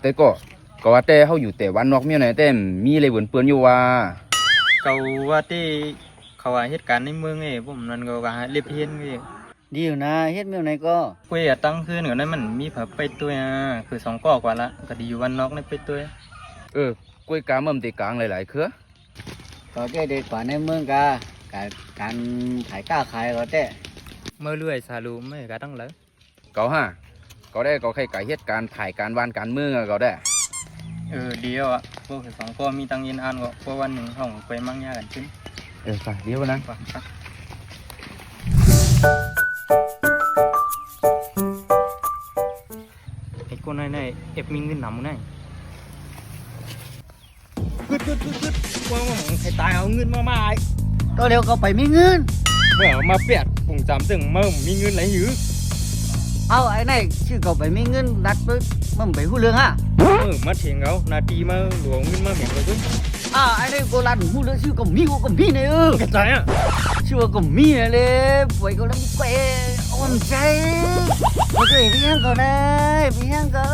แต่ก็ว่าแต่เขาอยู่แต่วันนอกเมียไหนแต่มีอะไรเปื้อนอยู่ว่าเขาว่าที่เขาว่าเหตุการณ์ในเมืองไงผมนั่นก็ว่าเรียบเพี้ยนไงดีอยู่นะเฮ็ดเมื่อไหนก็คุยตั้งคืนก่อนนั้นมันมีผับไปตัวคือ2 ก่อกว่าละก็ดีอยู่วันนอกนี่ไปตัวกล้วยกาเมื่อมตีกลางหลายๆเครือก็ได้เด็กกว่าในเมืองกาการขายกล้าขายก็ได้เมื่อเรื่อยซาลูไม่ก็ต้องเลยก็ได้ก็ใครไก่เหตุการณ์ถ่ายการวานการเมืองก็ได้เดียวพวก2 ก่อมีตังเย็นอ่านก็เพราะวันหนึ่งห้องไปมั่งยากันขึ้นไปเดี๋ยวนะไอ้คนไหนเอฟมีเงินหนำไงว่าใครตายเอาเงินมาไอ้ก็เร็วก็ไปไม่เงินเมื่อมาเปียดผมจำถึงเมื่อมีเงินไหลหือเอาไอ้นี่ชื่อก็ไปไม่เงินนัดปึ๊บมันไปหู้เรื่องฮะมาเถียงเขานาทีมาหลวงเงินมาเหมียงเลยด้วยไอ้นี่ก็รันหู้เรื่องชื่อก็มีเนี่ยกระจายชื่อก็มีเลยป่วยก็แล้วแกอ่อนใจมาเคยพี่ยังก็ได้พี่ยังก็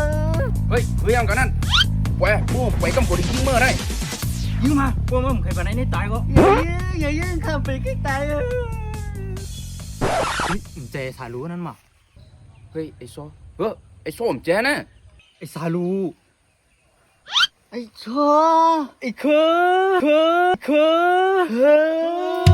พี่ยังก็นั่นไปกำกดยิงเมื่อได้ยิงมาพวกมึงใครปานไหนตายก็อย่ายิงข้ามไปใกล้ตายเจสาลูนั่นมาไอ้โซ่ผมแจ้นะไอ้ซาลูไอ้ชัวไอ้เคอ